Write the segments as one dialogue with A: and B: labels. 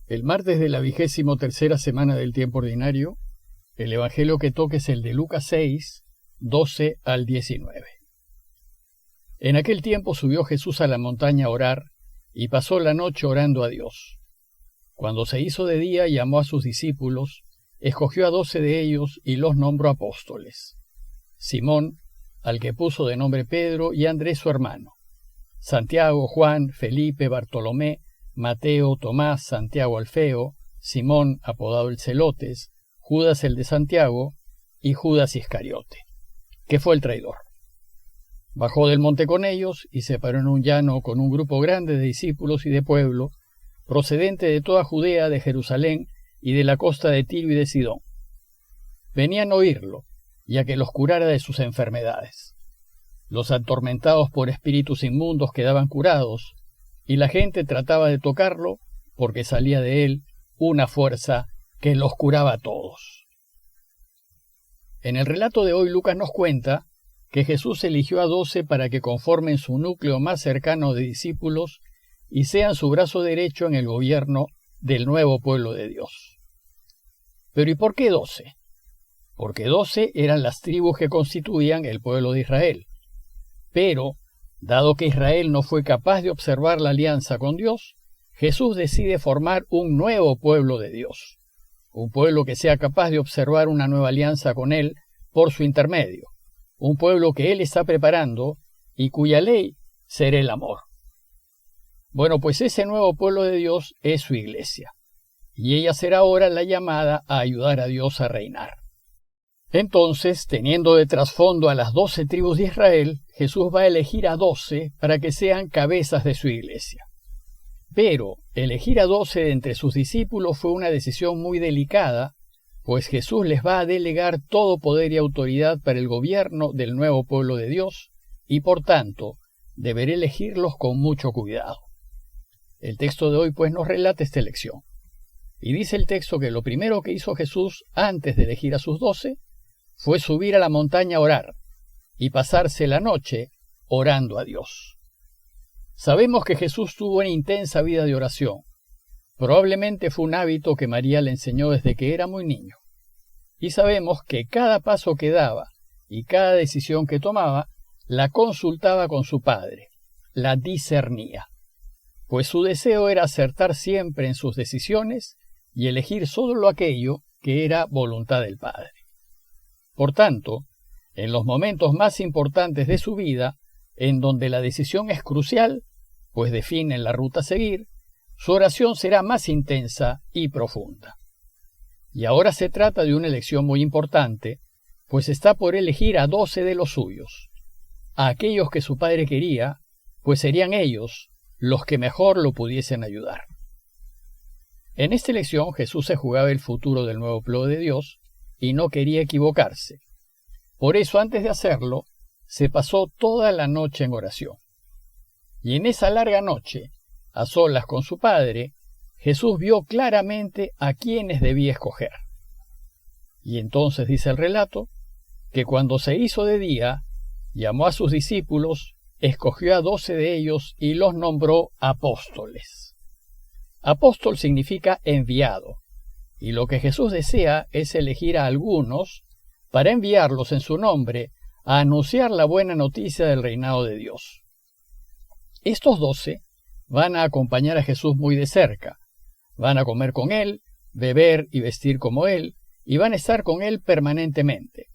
A: El martes de la 23ª semana del tiempo ordinario, el evangelio que toca es el de Lucas 6, 12 al 19. En aquel tiempo subió Jesús a la montaña a orar, y pasó la noche orando a Dios. Cuando se hizo de día, llamó a sus discípulos, escogió a 12 de ellos y los nombró apóstoles: Simón, al que puso de nombre Pedro, y Andrés su hermano; Santiago, Juan, Felipe, Bartolomé, Mateo, Tomás, Santiago Alfeo, Simón, apodado el Celotes, Judas el de Santiago, y Judas Iscariote, que fue el traidor. Bajó del monte con ellos y se paró en un llano con un grupo grande de discípulos y de pueblo, procedente de toda Judea, de Jerusalén y de la costa de Tiro y de Sidón. Venían a oírlo y a que los curara de sus enfermedades. Los atormentados por espíritus inmundos quedaban curados, y la gente trataba de tocarlo, porque salía de él una fuerza que los curaba a todos. En el relato de hoy, Lucas nos cuenta que Jesús eligió a 12 para que conformen su núcleo más cercano de discípulos y sean su brazo derecho en el gobierno del nuevo pueblo de Dios. Pero ¿y por qué 12? Porque 12 eran las tribus que constituían el pueblo de Israel. Pero, dado que Israel no fue capaz de observar la alianza con Dios, Jesús decide formar un nuevo pueblo de Dios, un pueblo que sea capaz de observar una nueva alianza con Él por su intermedio, un pueblo que Él está preparando y cuya ley será el amor. Bueno, pues ese nuevo pueblo de Dios es su iglesia, y ella será ahora la llamada a ayudar a Dios a reinar. Entonces, teniendo de trasfondo a las 12 tribus de Israel, Jesús va a elegir a 12 para que sean cabezas de su iglesia. Pero elegir a 12 de entre sus discípulos fue una decisión muy delicada, pues Jesús les va a delegar todo poder y autoridad para el gobierno del nuevo pueblo de Dios, y por tanto, deberá elegirlos con mucho cuidado. El texto de hoy pues nos relata esta elección. Y dice el texto que lo primero que hizo Jesús antes de elegir a sus 12 fue subir a la montaña a orar y pasarse la noche orando a Dios. Sabemos que Jesús tuvo una intensa vida de oración. Probablemente fue un hábito que María le enseñó desde que era muy niño. Y sabemos que cada paso que daba y cada decisión que tomaba la consultaba con su Padre, la discernía. Pues su deseo era acertar siempre en sus decisiones y elegir solo aquello que era voluntad del Padre. Por tanto, en los momentos más importantes de su vida, en donde la decisión es crucial, pues definen la ruta a seguir, su oración será más intensa y profunda. Y ahora se trata de una elección muy importante, pues está por elegir a 12 de los suyos, a aquellos que su padre quería, pues serían ellos los que mejor lo pudiesen ayudar. En esta elección Jesús se jugaba el futuro del nuevo pueblo de Dios y no quería equivocarse. Por eso, antes de hacerlo, se pasó toda la noche en oración. Y en esa larga noche, a solas con su Padre, Jesús vio claramente a quiénes debía escoger. Y entonces dice el relato, que cuando se hizo de día, llamó a sus discípulos, escogió a 12 de ellos y los nombró apóstoles. Apóstol significa enviado, y lo que Jesús desea es elegir a algunos para enviarlos en su nombre a anunciar la buena noticia del reinado de Dios. Estos 12 van a acompañar a Jesús muy de cerca, van a comer con Él, beber y vestir como Él, y van a estar con Él permanentemente,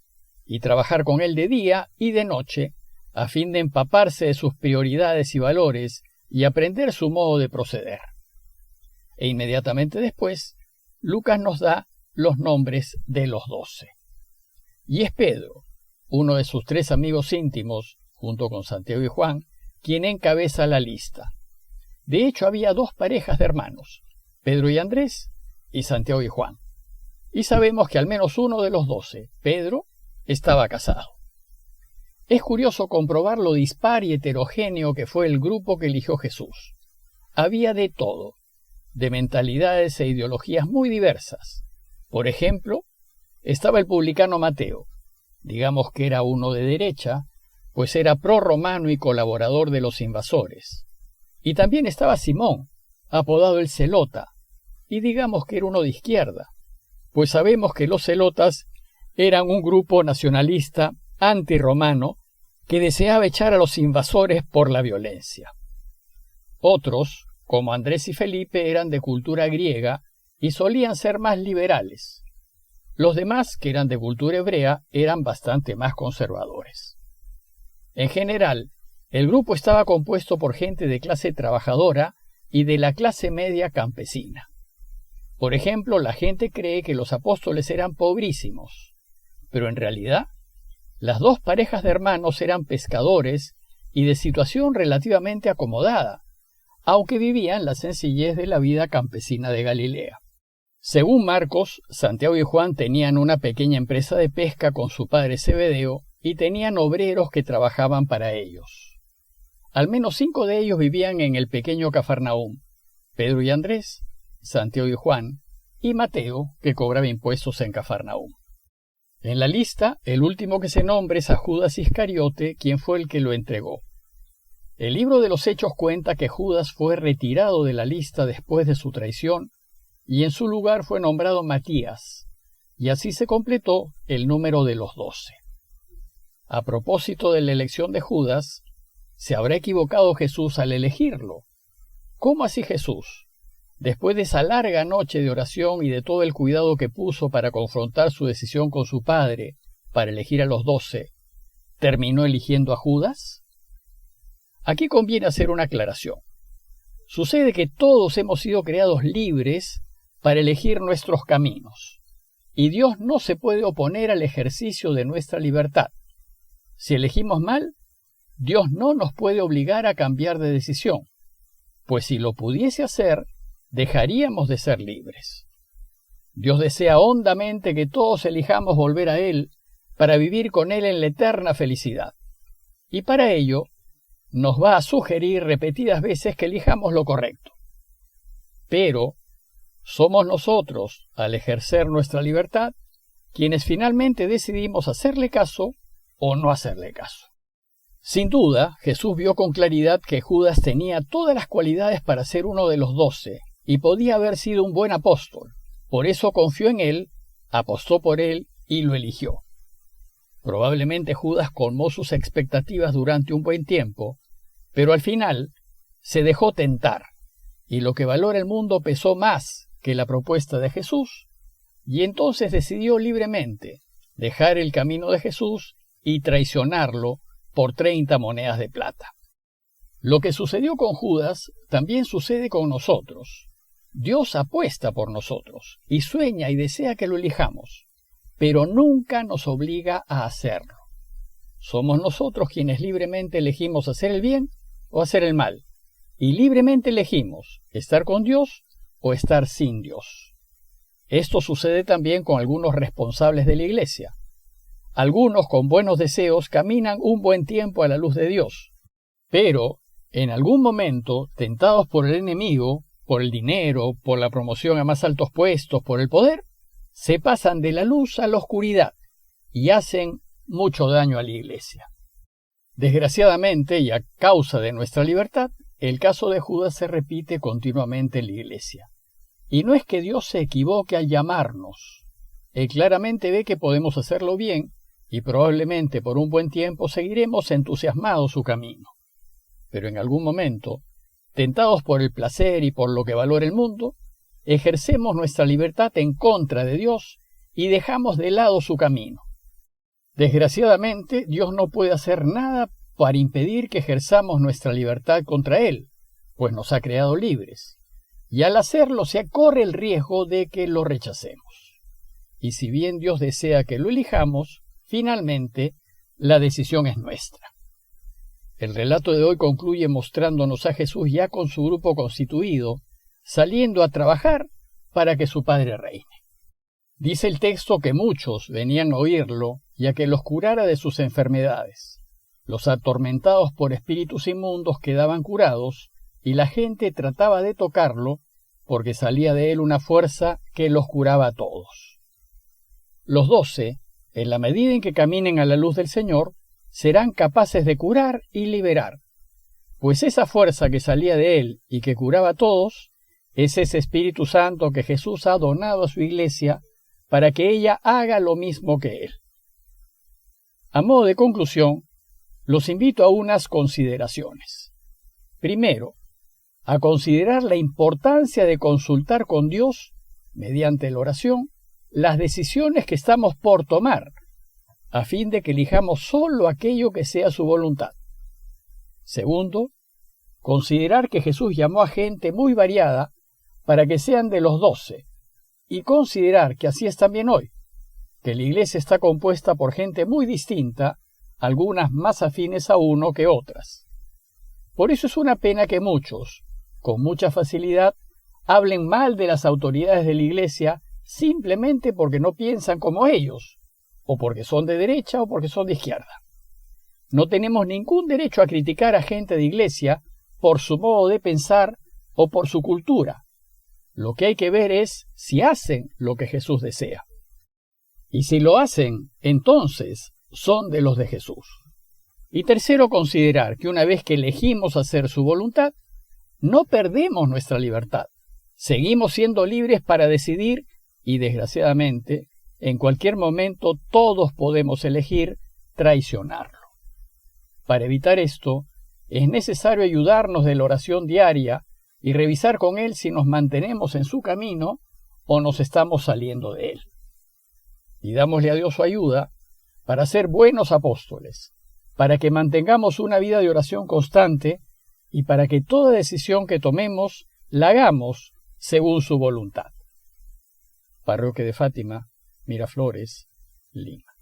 A: y trabajar con Él de día y de noche, a fin de empaparse de sus prioridades y valores y aprender su modo de proceder. E inmediatamente después, Lucas nos da los nombres de los 12. Y es Pedro, uno de sus 3 amigos íntimos, junto con Santiago y Juan, quien encabeza la lista. De hecho, había 2 parejas de hermanos, Pedro y Andrés, y Santiago y Juan. Y sabemos que al menos uno de los 12, Pedro, estaba casado. Es curioso comprobar lo dispar y heterogéneo que fue el grupo que eligió Jesús. Había de todo, de mentalidades e ideologías muy diversas. Por ejemplo, estaba el publicano Mateo, digamos que era uno de derecha, pues era prorromano y colaborador de los invasores. Y también estaba Simón, apodado el Celota, y digamos que era uno de izquierda, pues sabemos que los celotas eran un grupo nacionalista antirromano que deseaba echar a los invasores por la violencia. Otros, como Andrés y Felipe, eran de cultura griega y solían ser más liberales. Los demás, que eran de cultura hebrea, eran bastante más conservadores. En general, el grupo estaba compuesto por gente de clase trabajadora y de la clase media campesina. Por ejemplo, la gente cree que los apóstoles eran pobrísimos, pero en realidad, las dos parejas de hermanos eran pescadores y de situación relativamente acomodada, aunque vivían la sencillez de la vida campesina de Galilea. Según Marcos, Santiago y Juan tenían una pequeña empresa de pesca con su padre Zebedeo y tenían obreros que trabajaban para ellos. Al menos 5 de ellos vivían en el pequeño Cafarnaúm: Pedro y Andrés, Santiago y Juan, y Mateo, que cobraba impuestos en Cafarnaúm. En la lista, el último que se nombra es a Judas Iscariote, quien fue el que lo entregó. El libro de los Hechos cuenta que Judas fue retirado de la lista después de su traición, y en su lugar fue nombrado Matías, y así se completó el número de los 12. A propósito de la elección de Judas, ¿se habrá equivocado Jesús al elegirlo? ¿Cómo así Jesús, después de esa larga noche de oración y de todo el cuidado que puso para confrontar su decisión con su padre para elegir a los 12, terminó eligiendo a Judas? Aquí conviene hacer una aclaración. Sucede que todos hemos sido creados libres para elegir nuestros caminos, y Dios no se puede oponer al ejercicio de nuestra libertad. Si elegimos mal, Dios no nos puede obligar a cambiar de decisión, pues si lo pudiese hacer, dejaríamos de ser libres. Dios desea hondamente que todos elijamos volver a Él para vivir con Él en la eterna felicidad, y para ello nos va a sugerir repetidas veces que elijamos lo correcto. Pero somos nosotros, al ejercer nuestra libertad, quienes finalmente decidimos hacerle caso o no hacerle caso. Sin duda, Jesús vio con claridad que Judas tenía todas las cualidades para ser uno de los 12 y podía haber sido un buen apóstol. Por eso confió en él, apostó por él y lo eligió. Probablemente Judas colmó sus expectativas durante un buen tiempo, pero al final se dejó tentar, y lo que valora el mundo pesó más que la propuesta de Jesús, y entonces decidió libremente dejar el camino de Jesús y traicionarlo por 30 monedas de plata. Lo que sucedió con Judas también sucede con nosotros. Dios apuesta por nosotros y sueña y desea que lo elijamos, pero nunca nos obliga a hacerlo. Somos nosotros quienes libremente elegimos hacer el bien o hacer el mal, y libremente elegimos estar con Dios o estar sin Dios. Esto sucede también con algunos responsables de la iglesia. Algunos con buenos deseos caminan un buen tiempo a la luz de Dios, pero en algún momento, tentados por el enemigo, por el dinero, por la promoción a más altos puestos, por el poder, se pasan de la luz a la oscuridad y hacen mucho daño a la iglesia. Desgraciadamente, y a causa de nuestra libertad, el caso de Judas se repite continuamente en la iglesia. Y no es que Dios se equivoque al llamarnos. Él claramente ve que podemos hacerlo bien y probablemente por un buen tiempo seguiremos entusiasmados su camino. Pero en algún momento, tentados por el placer y por lo que valora el mundo, ejercemos nuestra libertad en contra de Dios y dejamos de lado su camino. Desgraciadamente, Dios no puede hacer nada para impedir que ejerzamos nuestra libertad contra Él, pues nos ha creado libres, y al hacerlo se corre el riesgo de que lo rechacemos. Y si bien Dios desea que lo elijamos, finalmente la decisión es nuestra. El relato de hoy concluye mostrándonos a Jesús ya con su grupo constituido, saliendo a trabajar para que su Padre reine. Dice el texto que muchos venían a oírlo y a que los curara de sus enfermedades. Los atormentados por espíritus inmundos quedaban curados y la gente trataba de tocarlo porque salía de él una fuerza que los curaba a todos. Los 12, en la medida en que caminen a la luz del Señor, serán capaces de curar y liberar, pues esa fuerza que salía de él y que curaba a todos Es ese Espíritu Santo que Jesús ha donado a su iglesia para que ella haga lo mismo que Él. A modo de conclusión, los invito a unas consideraciones. Primero, a considerar la importancia de consultar con Dios, mediante la oración, las decisiones que estamos por tomar, a fin de que elijamos solo aquello que sea su voluntad. Segundo, considerar que Jesús llamó a gente muy variada para que sean de los 12, y considerar que así es también hoy, que la iglesia está compuesta por gente muy distinta, algunas más afines a uno que otras. Por eso es una pena que muchos, con mucha facilidad, hablen mal de las autoridades de la iglesia simplemente porque no piensan como ellos, o porque son de derecha o porque son de izquierda. No tenemos ningún derecho a criticar a gente de iglesia por su modo de pensar o por su cultura. Lo que hay que ver es si hacen lo que Jesús desea. Y si lo hacen, entonces son de los de Jesús. Y tercero, considerar que una vez que elegimos hacer su voluntad, no perdemos nuestra libertad. Seguimos siendo libres para decidir y, desgraciadamente, en cualquier momento todos podemos elegir traicionarlo. Para evitar esto, es necesario ayudarnos de la oración diaria y revisar con Él si nos mantenemos en su camino o nos estamos saliendo de Él. Pidámosle a Dios su ayuda para ser buenos apóstoles, para que mantengamos una vida de oración constante y para que toda decisión que tomemos la hagamos según su voluntad. Parroquia de Fátima, Miraflores, Lima.